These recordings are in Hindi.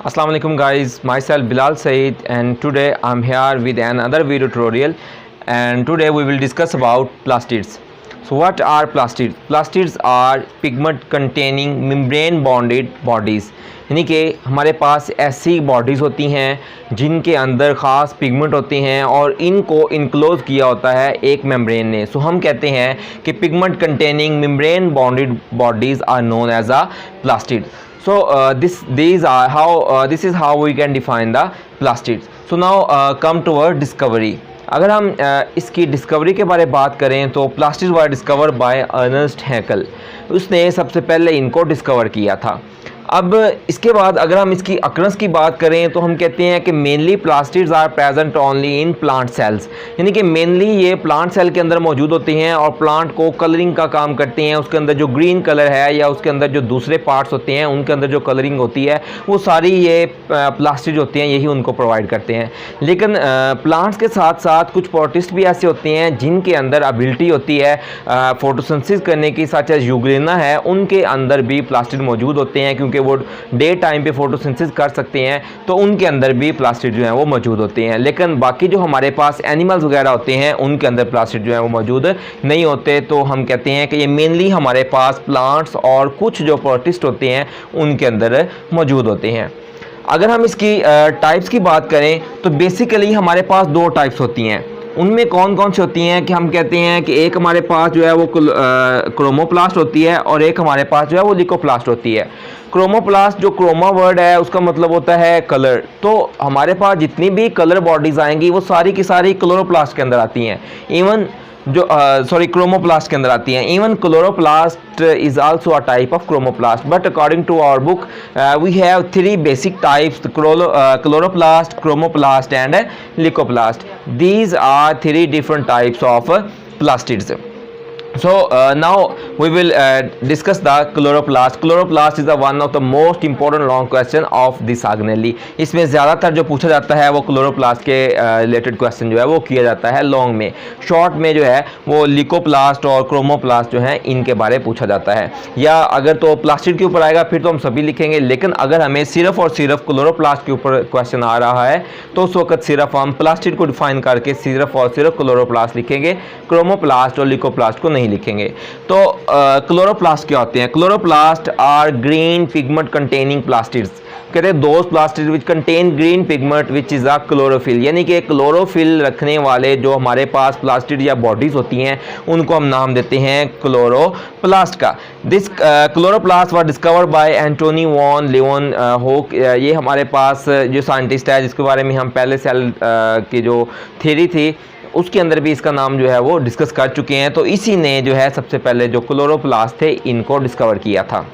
Assalamu alaikum guys, myself Bilal Saeed and today I'm here with another video tutorial and today we will discuss about plastids. So what are plastids? Plastids are pigment containing membrane bonded bodies, यानी कि हमारे पास ऐसी बॉडीज़ होती हैं जिनके अंदर ख़ास पिगमेंट होते हैं और इनको इनक्लोज किया होता है एक मेम्ब्रेन ने. सो हम कहते हैं कि pigment containing membrane bonded bodies are known as a plastid. So this is how we can define the plastids. So now come to our discovery. अगर हम इसकी डिस्कवरी के बारे में बात करें तो plastids were discover by Ernest Haeckel. उसने सबसे पहले इनको डिस्कवर किया था. अब इसके बाद अगर हम इसकी अक्रंस की बात करें तो हम कहते हैं कि mainly plastids are present only in plant cells, यानी कि मेनली ये प्लांट सेल के अंदर मौजूद होते हैं और प्लांट को कलरिंग का काम करते हैं. उसके अंदर जो ग्रीन कलर है या उसके अंदर जो दूसरे पार्ट्स होते हैं उनके अंदर जो कलरिंग होती है वो सारी ये प्लास्टिड्स होते हैं, यही उनको प्रोवाइड करते हैं. लेकिन प्लांट्स के साथ साथ कुछ प्रोटिस्ट भी ऐसे होते हैं जिनके अंदर एबिलिटी होती है फोटोसिंथेसिस करने की, सच एज यूग्रेना है, उनके अंदर भी प्लास्टिड मौजूद होते हैं क्योंकि वो डे टाइम पे फोटोसिंथेसिस कर सकते हैं, तो उनके अंदर भी प्लास्टिड जो है वो मौजूद होते हैं. लेकिन बाकी जो हमारे पास एनिमल्स वगैरह होते हैं उनके अंदर प्लास्टिड जो है वो मौजूद नहीं होते. तो हम कहते हैं कि ये मेनली हमारे पास प्लांट्स और कुछ जो प्रोटिस्ट होते हैं उनके अंदर मौजूद होते हैं. अगर हम इसकी टाइप्स की बात करें तो बेसिकली हमारे पास दो टाइप्स होती हैं. उनमें कौन कौन सी होती हैं कि हम कहते हैं कि एक हमारे पास जो है वो क्रोमोप्लास्ट होती है और एक हमारे पास जो है वो लिकोप्लास्ट होती है. क्रोमोप्लास्ट, जो क्रोमा वर्ड है उसका मतलब होता है कलर. तो हमारे पास जितनी भी कलर बॉडीज़ आएंगी वो सारी की सारी क्लोरोप्लास्ट के अंदर आती हैं. इवन जो क्रोमोप्लास्ट के अंदर आती हैं. Even chloroplast is also a type of chromoplast, but according to our book we have three basic types: chloroplast, chromoplast and leucoplast. These are three different types of plastids. So now we will discuss the chloroplast. Chloroplast is the one of the most important long question of this organelle. इसमें ज़्यादातर जो पूछा जाता है वो क्लोरोप्लास्ट के रिलेटेड क्वेश्चन जो है वो किया जाता है लॉन्ग में. शॉर्ट में जो है वो लिकोप्लास्ट और क्रोमोप्लास्ट जो है इनके बारे पूछा जाता है. या अगर तो प्लास्टिड के ऊपर आएगा फिर तो हम सभी लिखेंगे, लेकिन अगर हमें सिर्फ और सिर्फ क्लोरोप्लास्ट के ऊपर क्वेश्चन आ रहा है तो उस वक्त सिर्फ हम प्लास्टिड को डिफाइन करके सिर्फ और सिर्फ क्लोरोप्लास्ट लिखेंगे, क्रोमोप्लास्ट और लिकोप्लास्ट को नहीं लिखेंगे. तो क्लोरोप्लास्ट क्या होते हैं? Chloroplast are green pigment containing plastids. कहते हैं those plastids which contain green pigment which is a chlorophyll, यानी कि क्लोरोफिल रखने वाले जो हमारे पास प्लास्टिड या बॉडीज़ होती हैं उनको हम नाम देते हैं क्लोरोप्लास्ट का. This chloroplast was discovered by Antonie van Leeuwenhoek. ये हमारे पास जो साइंटिस्ट है जिसके बारे में हम पहले सेल की जो थ्योरी थी उसके अंदर भी इसका नाम जो है वो डिस्कस कर चुके हैं. तो इसी ने जो है सबसे पहले जो क्लोरोप्लास्ट थे इनको डिस्कवर किया था.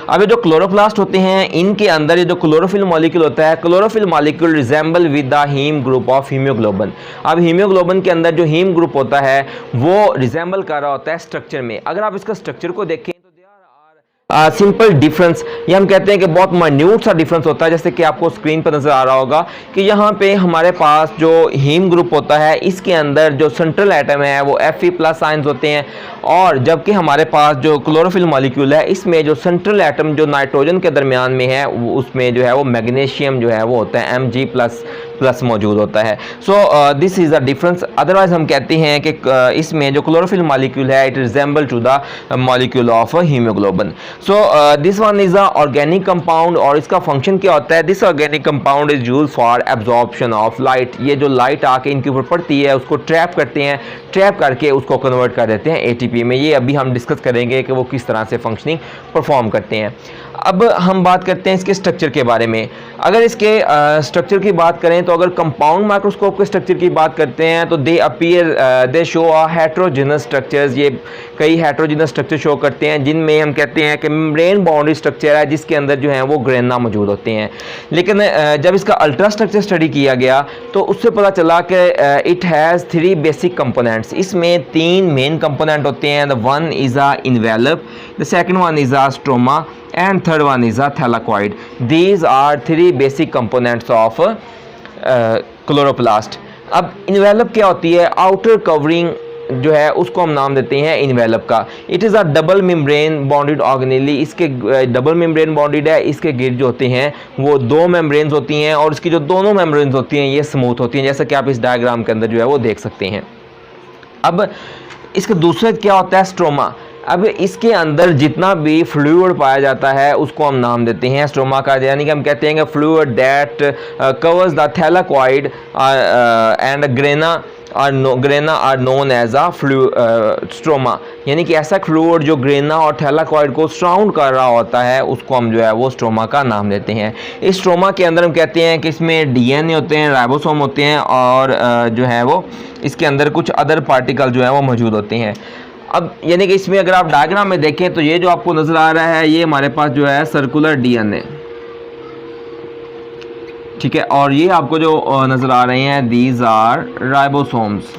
अब ये जो क्लोरोप्लास्ट होते हैं इनके अंदर ये जो क्लोरोफिल मॉलिक्यूल होता है, chlorophyll molecule resemble with the haem group of haemoglobin. अब हीमोग्लोबिन के अंदर जो हीम ग्रुप होता है वो रिजेंबल कर रहा होता है स्ट्रक्चर में. अगर आप इसका स्ट्रक्चर को देखें सिंपल डिफरेंस, ये हम कहते हैं कि बहुत माइन्यूट सा डिफरेंस होता है. जैसे कि आपको स्क्रीन पर नजर आ रहा होगा कि यहाँ पे हमारे पास जो हीम ग्रुप होता है इसके अंदर जो सेंट्रल एटम है वो Fe+ आयंस होते हैं, और जबकि हमारे पास जो क्लोरोफिल मॉलिक्यूल है इसमें जो सेंट्रल एटम जो नाइट्रोजन के दरमियान में है उसमें जो है वो मैग्नीशियम जो है वो होता है Mg+ मौजूद होता है. So this is a difference. Otherwise हम कहते हैं कि इसमें जो क्लोरोफिल मॉलिक्यूल है it resemble to the molecule of haemoglobin. So this one is a organic compound, और इसका फंक्शन क्या होता है? This organic compound is use for absorption of light. ये जो लाइट आके इनके ऊपर पड़ती है उसको ट्रैप करते हैं, ट्रैप करके उसको कन्वर्ट कर देते हैं ATP में. ये अभी हम डिस्कस करेंगे कि वो किस तरह से फंक्शनिंग परफॉर्म करते हैं. अब हम बात करते हैं इसके स्ट्रक्चर के बारे में. अगर इसके स्ट्रक्चर की बात करें तो अगर कंपाउंड माइक्रोस्कोप के स्ट्रक्चर की बात करते हैं तो दे शो अ हेट्रोजेनस स्ट्रक्चर्स. ये कई हेट्रोजेनस स्ट्रक्चर शो करते हैं जिनमें हम कहते हैं कि मेम्ब्रेन बाउंड्री स्ट्रक्चर है जिसके अंदर जो है वो ग्रेना मौजूद होते हैं. लेकिन जब इसका अल्ट्रा स्ट्रक्चर स्टडी किया गया तो उससे पता चला कि it has three basic components. इसमें तीन मेन कंपोनेंट होते हैं. The one is a envelope, the second one is a stroma and third one is a thylakoid. These are three basic components of chloroplast. अब envelope क्या होती है? Outer covering जो है उसको हम नाम देते हैं इन्वेलप का। It is a double membrane bonded organelle, इसके डबल मेम्ब्रेन बॉन्डेड है, इसके गिर्द जो होते हैं वो 2 मेम्ब्रेन्स होती हैं और इसकी जो दोनों मेम्ब्रेन्स होती हैं ये स्मूथ होती हैं, जैसा कि आप इस डायग्राम के अंदर जो है वो देख सकते हैं। अब इसके दूसरे क्या होता है स्ट्रोमा। अब इसके अंदर जितना भी फ्लूइड पाया जाता है उसको हम नाम देते हैं स्ट्रोमा का, यानी कि हम कहते हैं कि fluid that covers the thylakoid and grana are known as a stroma, यानी कि ऐसा फ्लूइड जो ग्रेना और थैलाकॉइड को सराउंड कर रहा होता है उसको हम जो है वो स्ट्रोमा का नाम देते हैं। इस स्ट्रोमा के अंदर हम कहते हैं कि इसमें डीएनए होते हैं, राइबोसोम होते हैं और जो है वो इसके अंदर कुछ अदर पार्टिकल जो है वो मौजूद होते हैं। अब यानी कि इसमें अगर आप डायग्राम में देखें तो ये जो आपको नज़र आ रहा है ये हमारे पास जो है सर्कुलर डीएनए, ठीक है, और ये आपको जो नज़र आ रहे हैं दीज आर राइबोसोम्स।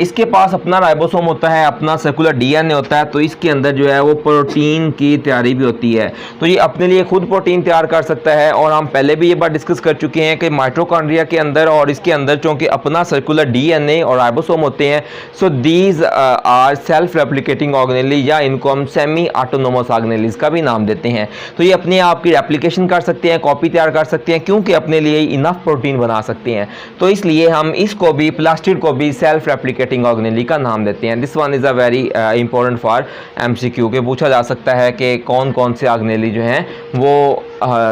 इसके पास अपना राइबोसोम होता है, अपना सर्कुलर डीएनए होता है, तो इसके अंदर जो है वो प्रोटीन की तैयारी भी होती है। तो ये अपने लिए खुद प्रोटीन तैयार कर सकता है और हम पहले भी ये बात डिस्कस कर चुके हैं कि माइटोकॉन्ड्रिया के अंदर और इसके अंदर चूँकि अपना सर्कुलर डीएनए और राइबोसोम होते हैं, so these are self replicating organelle, या इनको हम सेमी ऑटोनोमस ऑर्गेनेलीज का भी नाम देते हैं। तो ये अपने आप की रेप्लिकेशन कर सकते हैं, कॉपी तैयार कर सकते हैं, क्योंकि अपने लिए इनफ प्रोटीन बना सकते हैं। तो इसलिए हम इसको भी प्लास्टिड को भी सेल्फ रेप्लिकेटिंग ऑर्गेनेली का नाम देते हैं। This one is a very important for MCQ के पूछा जा सकता है कि कौन कौन से ऑर्गेनेली जो हैं वो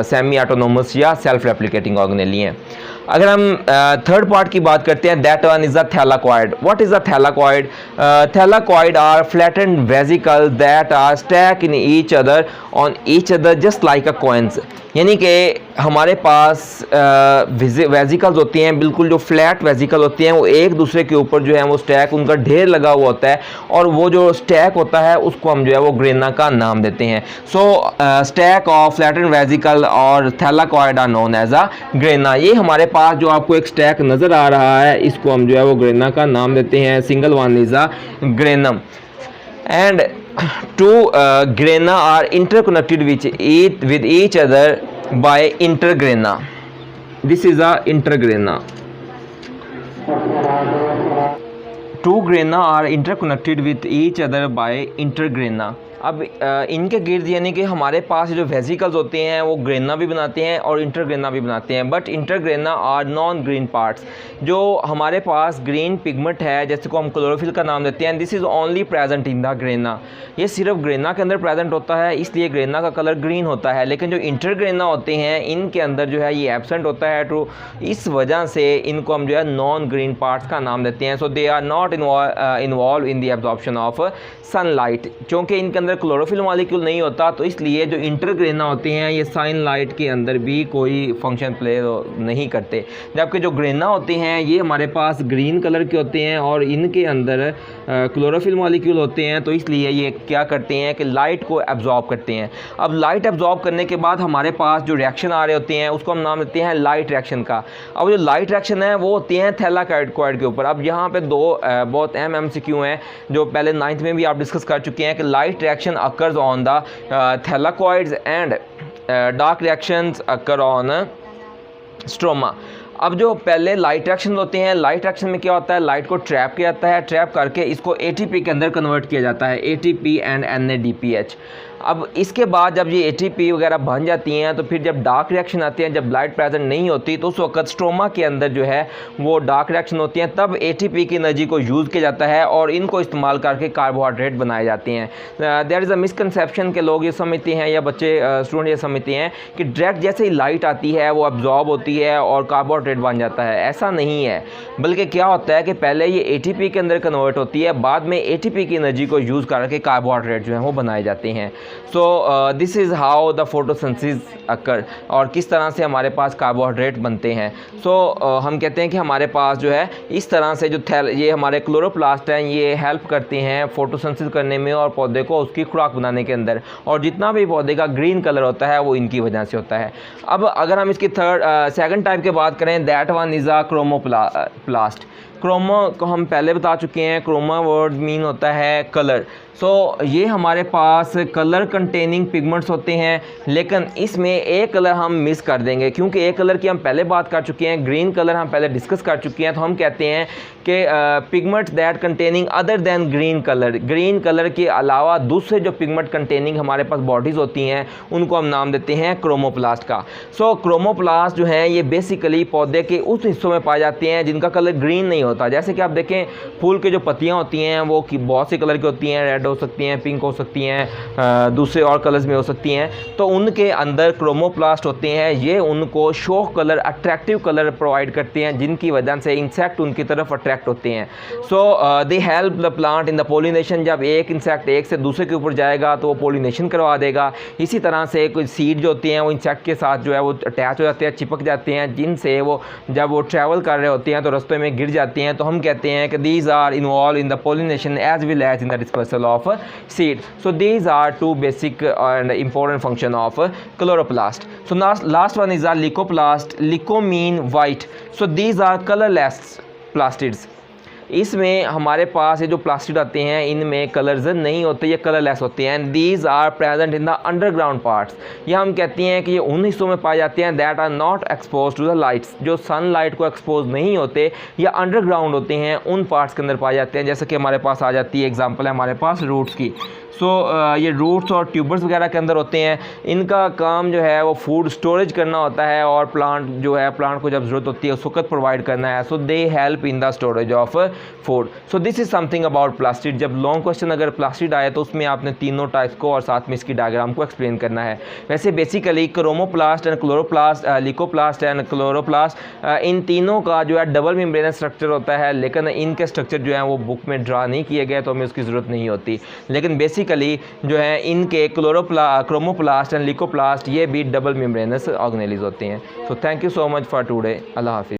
सेमी ऑटोनोमस या सेल्फ रेप्लिकेटिंग ऑर्गेनेली हैं। अगर हम थर्ड पार्ट की बात करते हैं, that one is a thylakoid. What is a thylakoid? Thylakoid are flattened vesicle that are stack in each other on each other just like a coins, यानी कि हमारे पास वेसिकल्स होती हैं, बिल्कुल जो फ्लैट वेसिकल होती हैं वो एक दूसरे के ऊपर जो है वो स्टैक, उनका ढेर लगा हुआ होता है और वो जो स्टैक होता है उसको हम जो है वो ग्रेना का नाम देते हैं। So stack of flattened vesicle और thylakoid are known as a grana. ये हमारे पास जो आपको एक स्टैक नज़र आ रहा है इसको हम जो है वो ग्रेना का नाम देते हैं। Single one is a granum and two grana are interconnected with each other by intergrana. This is a intergrana. Two grana are interconnected with each other by intergrana. अब इनके गिर्द यानी कि हमारे पास जो वेसिकल्स होते हैं वो ग्रेना भी बनाते हैं और इंटरग्रेना भी बनाते हैं, but intergrana are non green parts. जो हमारे पास ग्रीन पिगमेंट है जैसे को हम क्लोरोफिल का नाम देते हैं, this is only present in the grana. ये सिर्फ ग्रेना के अंदर प्रेजेंट होता है, इसलिए ग्रेना का कलर ग्रीन होता है, लेकिन जो इंटरग्रेना होते हैं इनके अंदर जो है ये एब्सेंट होता है। तो इस वजह से इनको हम जो है नॉन ग्रीन पार्ट्स का नाम देते हैं। So they are not involve in the absorption of sunlight, क्योंकि इनके अंदर क्लोरोफिल मॉलिक्यूल नहीं होता, तो इसलिए जो इंटरग्रेना होते हैं ये सनलाइट के अंदर भी कोई फंक्शन प्ले नहीं करते। जबकि जो ग्रेना होते हैं ये हमारे पास ग्रीन कलर के होते हैं और इनके अंदर क्लोरोफिल मॉलिक्यूल होते हैं, तो इसलिए ये क्या करते हैं कि लाइट को एब्जॉर्ब करते हैं। अब लाइट एब्जॉर्ब करने के बाद हमारे पास जो रिएक्शन आ रहे होते हैं उसको हम नाम देते हैं लाइट रिएक्शन का। अब जो लाइट रिएक्शन है वो होती हैं थैलाकॉइड के ऊपर। अब यहाँ पे दो बहुत अहम एमसीक्यू हैं जो पहले 9th में भी आप डिस्कस कर चुके हैं कि light reaction occurs on the thylakoids and dark reactions occur on stroma. अब जो पहले लाइट रिएक्शन होते हैं, लाइट रिएक्शन में क्या होता है, लाइट को ट्रैप किया जाता है, ट्रैप करके इसको एटीपी के अंदर कन्वर्ट किया जाता है, एटीपी एंड NADPH। अब इसके बाद जब ये एटीपी वगैरह बन जाती हैं तो फिर जब डार्क रिएक्शन आती है, जब लाइट प्रेजेंट नहीं होती तो उस वक्त स्ट्रोमा के अंदर जो है वो डार्क रिएक्शन होती हैं, तब एटीपी की एनर्जी को यूज़ किया जाता है और इनको इस्तेमाल करके कार्बोहाइड्रेट बनाए जाते हैं। देयर इज़ अ मिसकंसेप्शन के लोग ये समझते हैं या बच्चे स्टूडेंट ये समझते हैं कि डायरेक्ट जैसे ही लाइट आती है वो अब्जॉर्ब होती है और कार्बोहाइड्रेट बन जाता है। ऐसा नहीं है, बल्कि क्या होता है कि पहले ये एटीपी के अंदर कन्वर्ट होती है, बाद में एटीपी की एनर्जी को यूज़ करके कार्बोहाइड्रेट जो है वो बनाए जाते हैं। So this is how the photosynthesis occur, और किस तरह से हमारे पास कार्बोहाइड्रेट बनते हैं। हम कहते हैं कि हमारे पास जो है इस तरह से जो ये हमारे क्लोरोप्लास्ट हैं ये हेल्प करते हैं फोटोसिंथेसिस करने में और पौधे को उसकी खुराक बनाने के अंदर, और जितना भी पौधे का ग्रीन कलर होता है वो इनकी वजह से होता है। अब अगर हम इसकी सेकंड टाइप की बात करें, that one is a chromoplast. Chroma को हम पहले बता चुके हैं, क्रोमा वर्ड मीन होता है कलर। सो ये हमारे पास कलर कंटेनिंग पिगमेंट्स होते हैं, लेकिन इसमें एक कलर हम मिस कर देंगे क्योंकि एक कलर की हम पहले बात कर चुके हैं, ग्रीन कलर हम पहले डिस्कस कर चुके हैं। तो हम कहते हैं कि pigments that containing other than green colour के अलावा दूसरे जो पिगमेंट कंटेनिंग हमारे पास बॉडीज़ होती हैं उनको हम नाम देते हैं क्रोमोप्लास्ट का। सो क्रोमोप्लास्ट जो है ये बेसिकली पौधे के उस हिस्सों में पाए जाते हैं जिनका कलर ग्रीन नहीं होता। जैसे कि आप देखें फूल के जो पत्तियाँ होती हैं वो बहुत से कलर की होती हैं, रेड हो सकती हैं, पिंक हो सकती हैं, दूसरे और कलर्स में हो सकती हैं। तो उनके अंदर क्रोमोप्लास्ट होते हैं, ये उनको show colour, attractive colour provide करते हैं जिनकी वजह से इंसेक्ट उनकी तरफ अट्रैक्ट होते हैं। So they help the plant in the pollination. जब एक इंसेक्ट एक से दूसरे के ऊपर जाएगा तो वो पोलिनेशन करवा देगा। इसी तरह से कुछ सीड जो होती हैं वो इंसेक्ट के साथ जो है वो अटैच हो जाते हैं, चिपक जाते हैं, जिनसे वो जब वो ट्रैवल कर रहे होते हैं तो रास्ते में गिर जाते हैं। तो हम कहते हैं कि these are involve in the pollination as well as in the dispersal of seed. So these are two basic and important function of chloroplast. So last one is a leucoplast. Leuco mean white. So these are colorless plastids. इसमें हमारे पास ये जो प्लास्टिड आते हैं इनमें कलर्स नहीं होते, ये कलरलेस होते हैं। These are present in the underground parts. ये हम कहते हैं कि ये उन हिस्सों में पाए जाते हैं that are not expose to the lights, जो सनलाइट को एक्सपोज नहीं होते या अंडरग्राउंड होते हैं, उन पार्ट्स के अंदर पाए जाते हैं। जैसे कि हमारे पास आ जाती है एग्जांपल है हमारे पास रूट्स की। ये रूट्स और ट्यूबर्स वगैरह के अंदर होते हैं। इनका काम जो है वो फूड स्टोरेज करना होता है और प्लांट जो है, प्लांट को जब ज़रूरत होती है उस वक्त प्रोवाइड करना है। So they help in the storage of food. So this is something about plastid. जब लॉन्ग क्वेश्चन अगर प्लास्टिड आए तो उसमें आपने तीनों टाइप्स को और साथ में इसकी डायग्राम को एक्सप्लेन करना है। वैसे basically chromoplast and chloroplast, leucoplast and chloroplast, इन तीनों का जो है डबल मेम्ब्रेनस स्ट्रक्चर होता है, लेकिन इनके स्ट्रक्चर जो है वो बुक में ड्रा नहीं किए गए तो हमें उसकी ज़रूरत नहीं होती। लेकिन बेसिकली जो है इनके क्रोमोप्लास्ट एंड ल्यूकोप्लास्ट ये भी डबल मेम्ब्रेनस ऑर्गेनेलिज होते हैं। So thank you so much for today. अल्लाह हाफिज़।